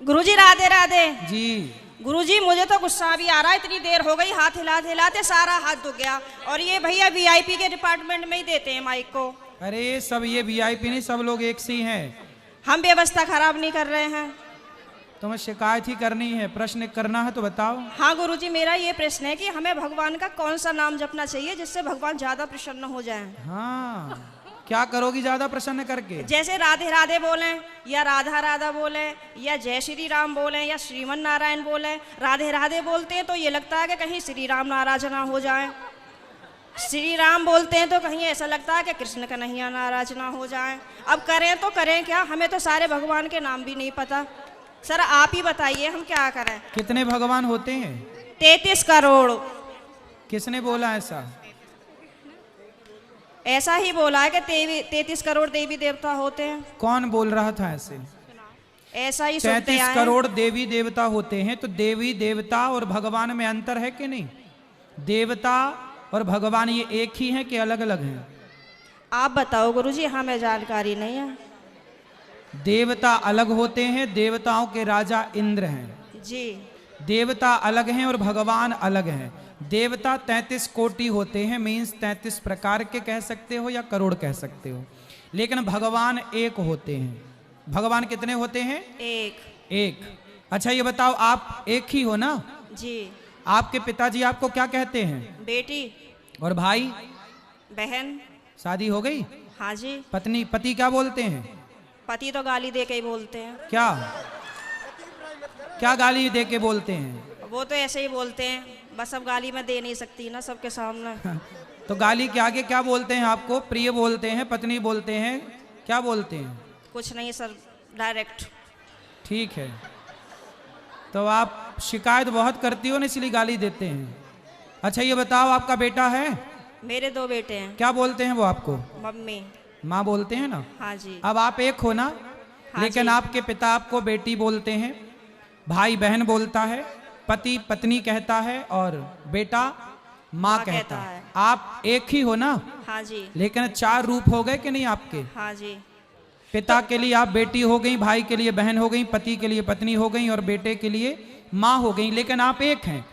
गुरुजी राधे राधे जी। गुरुजी, मुझे तो गुस्सा भी आ रहा है, इतनी देर हो गई, हाथ हिलाते हिलाते सारा हाथ दुख गया। और ये भैया वीआईपी के डिपार्टमेंट में ही देते हैं माइक को। अरे सब ये वीआईपी नहीं, सब लोग एक से ही हैं। हम व्यवस्था खराब नहीं कर रहे हैं। तुम्हें शिकायत ही करनी है, प्रश्न करना है तो बताओ। हाँ गुरुजी, मेरा ये प्रश्न है कि हमें भगवान का कौन सा नाम जपना चाहिए जिससे भगवान ज्यादा प्रसन्न हो जाएं? हाँ, क्या करोगी ज्यादा प्रसन्न करके? जैसे राधे राधे बोलें, या राधा राधा बोलें, या जय श्री राम बोलें, या श्रीमन नारायण बोलें। राधे राधे बोलते हैं तो ये लगता है कि कहीं श्री राम नाराज ना हो जाए। श्री राम बोलते हैं तो कहीं ऐसा लगता है कि कृष्ण कन्हैया नाराज ना हो जाए। अब करें तो करें क्या, हमें तो सारे भगवान के नाम भी नहीं पता। सर आप ही बताइए हम क्या करें। कितने भगवान होते हैं? 33 करोड़। किसने बोला ऐसा? ऐसा ही बोला है कि 33 करोड़ देवी देवता होते हैं। कौन बोल रहा था ऐसे? ऐसा ही सुनते 33 आए हैं। करोड़ देवी देवता होते हैं, तो देवी देवता और भगवान में अंतर है कि नहीं? देवता और भगवान ये एक ही हैं कि अलग अलग हैं? आप बताओ गुरुजी, हमें जानकारी नहीं है। देवता अलग होते हैं, देवताओं के राजा इंद्र हैं जी। देवता अलग हैं और भगवान अलग हैं। देवता 33 कोटि होते हैं, मीन्स 33 प्रकार के कह सकते हो या करोड़ कह सकते हो, लेकिन भगवान एक होते हैं। भगवान कितने होते हैं? एक। अच्छा ये बताओ, आप एक ही हो ना? जी। आपके पिताजी आपको क्या कहते हैं? बेटी। और भाई? बहन। शादी हो गई? हाँ जी। पति क्या बोलते हैं? पति तो गाली दे के ही बोलते हैं। क्या क्या गाली दे के बोलते हैं? वो तो ऐसे ही बोलते हैं, बस अब गाली मैं दे नहीं सकती ना सबके सामने। तो गाली के आगे क्या बोलते हैं आपको? प्रिय बोलते हैं, पत्नी बोलते हैं, क्या बोलते हैं? कुछ नहीं सर, डायरेक्ट। ठीक है, तो आप शिकायत बहुत करती हो ना, इसलिए गाली देते हैं। अच्छा ये बताओ, आपका बेटा है? मेरे 2 बेटे हैं। क्या बोलते हैं वो आपको? मम्मी। माँ बोलते हैं ना? हाँ जी। अब आप एक हो ना? हाँ लेकिन जी। आपके पिता आपको बेटी बोलते हैं, भाई बहन बोलता है, पति पत्नी कहता है, और बेटा माँ कहता है। आप एक ही हो ना? हाँ जी। लेकिन 4 रूप हो गए कि नहीं आपके? हाँ जी। पिता के लिए आप बेटी हो गई, भाई के लिए बहन हो गई, पति के लिए पत्नी हो गई, और बेटे के लिए माँ हो गई। लेकिन आप एक हैं,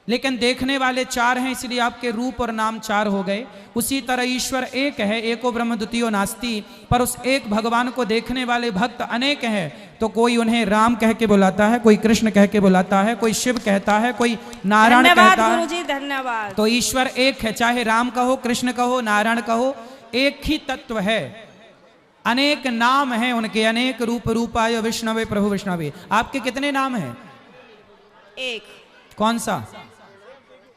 लेकिन देखने वाले 4 हैं, इसलिए आपके रूप और नाम 4 हो गए। उसी तरह ईश्वर एक है, एको ब्रह्म द्वितीयो नास्ति, पर उस एक भगवान को देखने वाले भक्त अनेक हैं। तो कोई उन्हें राम कह के बुलाता है, कोई कृष्ण कह के बुलाता है, कोई शिव कहता है, कोई नारायण कहता है। गुरुजी धन्यवाद। तो ईश्वर एक है, चाहे राम कहो, कृष्ण कहो, नारायण कहो, एक ही तत्व है। अनेक नाम हैं उनके, अनेक रूप रूपाय विष्णवे प्रभु विष्णवे। आपके कितने नाम हैं? एक। कौन सा?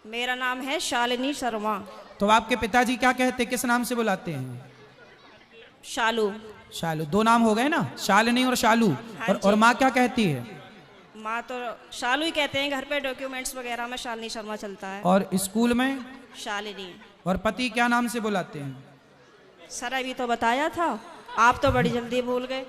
मेरा नाम है शालिनी शर्मा। तो आपके पिताजी क्या कहते, किस नाम से बुलाते हैं? शालू। शालू। 2 नाम हो गए ना, शालिनी और शालू। हाँ और माँ क्या कहती है? माँ तो शालू ही कहते हैं, घर पे डॉक्यूमेंट्स वगैरह में शालिनी शर्मा चलता है। और स्कूल में? शालिनी। और पति क्या नाम से बुलाते हैं? सर अभी तो बताया था, आप तो बड़ी जल्दी भूल गए।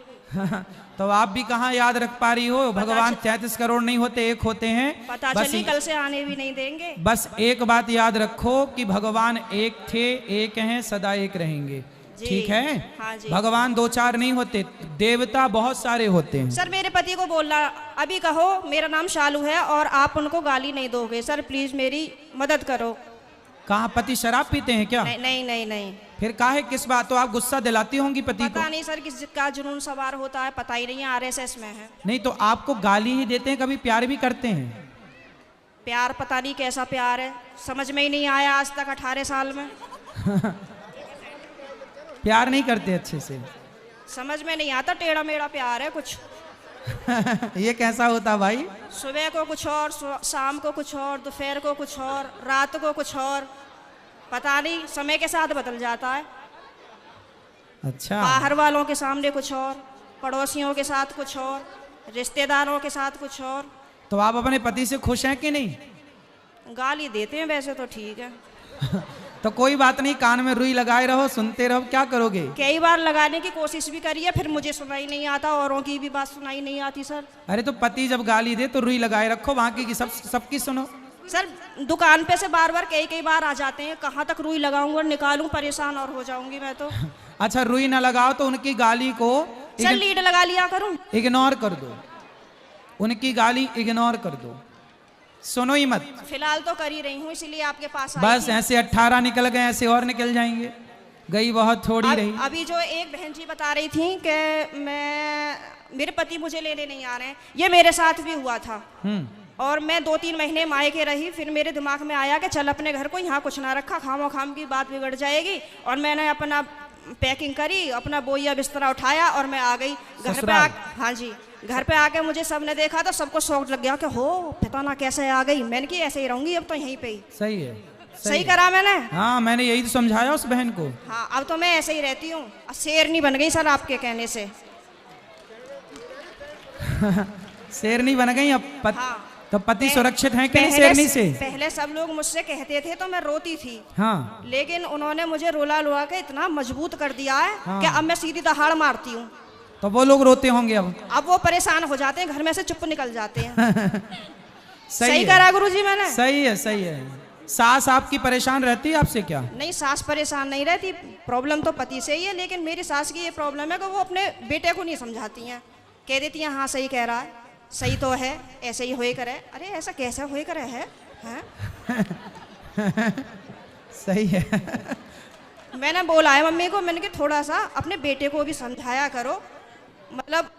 तो आप भी कहाँ याद रख पा रही हो? भगवान 33 करोड़ नहीं होते, एक होते हैं। पता चली कल से आने भी नहीं देंगे। बस एक बात याद रखो कि भगवान एक थे, एक हैं, सदा एक रहेंगे। ठीक है? हाँ जी। भगवान 2-4 नहीं होते, देवता बहुत सारे होते हैं। सर मेरे पति को बोलना, अभी कहो मेरा नाम शालू है और आप उनको गाली नहीं दोगे। सर प्लीज मेरी मदद करो। कहाँ पति शराब पीते हैं क्या? नहीं नहीं नहीं नहीं। फिर काहे, किस बात? तो आप गुस्सा दिलाती होंगी पति को? पता नहीं सर किसका जुनून सवार होता है, पता ही नहीं है, आरएसएस में है। नहीं तो आपको गाली ही देते हैं, कभी प्यार भी करते हैं? प्यार पता नहीं कैसा प्यार है, समझ में ही नहीं आया आज तक 18 साल में। प्यार नहीं करते अच्छे से? समझ में नहीं आता, टेढ़ा मेढ़ा प्यार है कुछ। ये कैसा होता भाई? सुबह को कुछ और, शाम को कुछ और, दोपहर को कुछ और, रात को कुछ और, पता नहीं समय के साथ बदल जाता है। अच्छा। बाहर वालों के सामने कुछ और, पड़ोसियों के साथ कुछ और, रिश्तेदारों के साथ कुछ और। तो आप अपने पति से खुश हैं कि नहीं? गाली देते हैं वैसे तो ठीक है। तो कोई बात नहीं, कान में रुई लगाए रहो, सुनते रहो, क्या करोगे? कई बार लगाने की कोशिश भी करी है, फिर मुझे सुनाई नहीं आता, औरों की भी बात सुनाई नहीं आती सर। अरे तो पति जब गाली दे तो रुई लगाए रखो, बाकी की सबकी सुनो। सर दुकान पे से बार बार कई बार आ जाते हैं, कहाँ तक रुई लगाऊंगा और निकालूं, परेशान और हो जाऊंगी मैं तो। अच्छा रुई ना लगाओ तो उनकी गाली को सर लीड लगा लिया करूं? इग्नोर कर दो। उनकी गाली इग्नोर कर दो, सुनो ही मत। फिलहाल तो कर ही रही हूँ, इसीलिए आपके पास आई बस थी। ऐसे 18 निकल गए, ऐसे और निकल जाएंगे, गई बहुत थोड़ी रही। अभी जो एक बहन जी बता रही थी कि मेरे पति मुझे लेने नहीं आ रहे हैं, ये मेरे साथ भी हुआ था। और मैं 2-3 महीने मायके रही, फिर मेरे दिमाग में आया कि चल अपने घर को यहाँ कुछ ना रखा, खामो खाम की बात बिगड़ जाएगी। और मैंने अपना पैकिंग करी, अपना बोइया बिस्तरा उठाया और मैं आ गई घर पे। हाँ जी, घर पे आके मुझे सबने देखा तो सबको शौक लग गया कि हो पता ना कैसे आ गई। मैंने कि ऐसे ही रहूंगी अब तो यहीं पे ही। सही है, सही करा मैंने। हाँ, मैंने यही तो समझाया उस बहन को। हाँ, अब तो मैं ऐसे ही रहती हूँ, शेरनी बन गई सर आपके कहने से। शेरनी बन गई अब हाँ, तो पति सुरक्षित हैं कि नहीं शेरनी से? पहले सब लोग मुझसे कहते थे तो मैं रोती थी। हाँ, लेकिन उन्होंने मुझे रोला रुला के इतना मजबूत कर दिया है हाँ। कि अब मैं सीधी दहाड़ मारती हूँ। तो वो लोग रोते होंगे अब वो परेशान हो जाते हैं, घर में से चुप निकल जाते हैं। सही है। करा गुरुजी मैंने। सही है, सही है। सास आपकी परेशान रहती है आपसे क्या? नहीं, सास परेशान नहीं रहती, प्रॉब्लम तो पति से ही है। लेकिन मेरी सास की ये प्रॉब्लम है कि वो अपने बेटे को नहीं समझाती हैं, कह देती हैं हाँ सही कह रहा है, सही तो है, ऐसे ही होए करे। अरे ऐसा कैसा होए करे है, सही है। मैंने बोला है मम्मी को, मैंने कि थोड़ा सा अपने बेटे को भी समझाया करो, मतलब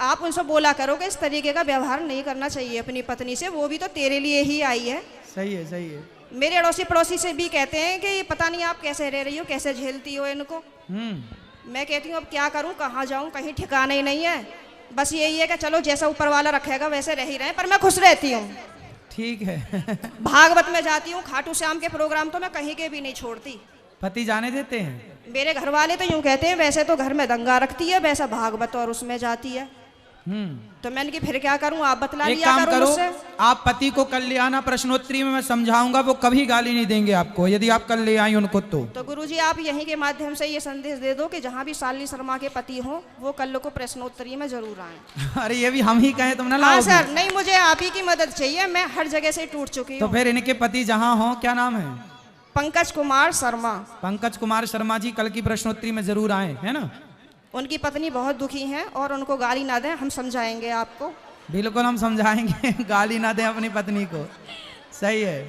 आप उनसे बोला करो कि इस तरीके का व्यवहार नहीं करना चाहिए अपनी पत्नी से, वो भी तो तेरे लिए ही आई है। सही है, सही है। मेरे अड़ोसी पड़ोसी से भी कहते हैं कि पता नहीं आप कैसे रह रही हो, कैसे झेलती हो इनको। मैं कहती हूँ अब क्या करूँ, कहाँ जाऊँ, कहीं ठिकाना ही नहीं है। बस यही है कि चलो जैसा ऊपर वाला रखेगा वैसे रह ही रहे, पर मैं खुश रहती हूँ। ठीक है। भागवत में जाती हूँ, खाटू श्याम के प्रोग्राम तो मैं कहीं के भी नहीं छोड़ती। पति जाने देते हैं? मेरे घर वाले तो यूं कहते हैं वैसे तो घर में दंगा रखती है, वैसा भागवत और उसमें जाती है। तो मैंने कि फिर क्या करूं, आप बतला एक लिया काम करो, मुझसे। आप पति को कल ले आना, प्रश्नोत्तरी में मैं समझाऊंगा, वो कभी गाली नहीं देंगे आपको यदि आप कल ले आई उनको। तो गुरुजी आप यहीं के माध्यम से ये संदेश दे दो कि जहाँ भी शालिनी शर्मा के पति हो वो कल को प्रश्नोत्तरी में जरूर आए। अरे ये भी हम ही कहें तुम ना हाँ लाओगे? सर, नहीं मुझे आप ही की मदद चाहिए, मैं हर जगह से टूट चुकी तो हूँ। फिर इनके पति जहाँ हो, क्या नाम है? पंकज कुमार शर्मा। पंकज कुमार शर्मा जी कल की प्रश्नोत्तरी में जरूर आए, है ना? उनकी पत्नी बहुत दुखी हैं और उनको गाली ना दें, हम समझाएंगे आपको। बिल्कुल हम समझाएंगे, गाली ना दें अपनी पत्नी को। सही है।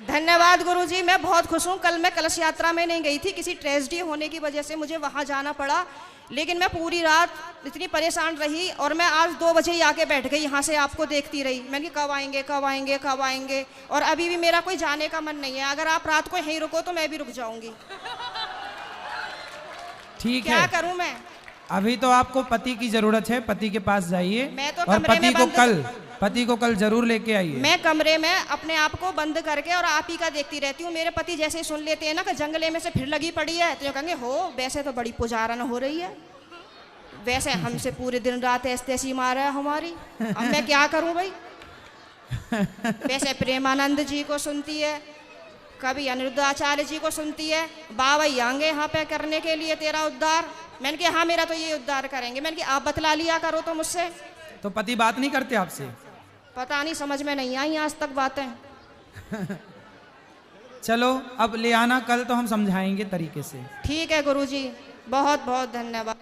धन्यवाद गुरुजी, मैं बहुत खुश हूँ। कल मैं कलश यात्रा में नहीं गई थी, किसी ट्रेजेडी होने की वजह से मुझे वहाँ जाना पड़ा। लेकिन मैं पूरी रात इतनी परेशान रही और मैं आज 2 बजे ही आके बैठ गई, यहाँ से आपको देखती रही। मैंने कहा कब आएंगे कब आएंगे कब आएंगे, और अभी भी मेरा कोई जाने का मन नहीं है। अगर आप रात को यहीं रुको तो मैं भी रुक जाऊंगी। ठीक है, क्या करूं मैं? अभी तो आपको पति की जरूरत है, पति के पास जाइए मैं तो और कमरे में पति को कल जरूर लेके आइए। मैं कमरे में अपने आप को बंद करके और आप ही का देखती रहती हूँ। मेरे पति जैसे ही सुन लेते हैं ना कि जंगले में से फिर लगी पड़ी है, तो ये कहेंगे हो वैसे तो बड़ी पुजारन हो रही है, वैसे हमसे पूरे दिन रात ऐसी मारा है हमारी। अब मैं क्या करूं भाई? वैसे प्रेमानंद जी को सुनती है, कभी अनिरुद्धाचार्य जी को सुनती है, बाबा आएंगे यहाँ पे करने के लिए तेरा उद्धार। मैंने कहा हाँ मेरा तो ये उद्धार करेंगे। मैंने कहा आप बतला लिया करो तो मुझसे। तो पति बात नहीं करते आपसे? पता नहीं, समझ में नहीं आई आज तक बातें। चलो अब ले आना कल, तो हम समझाएंगे तरीके से। ठीक है गुरुजी, बहुत बहुत धन्यवाद।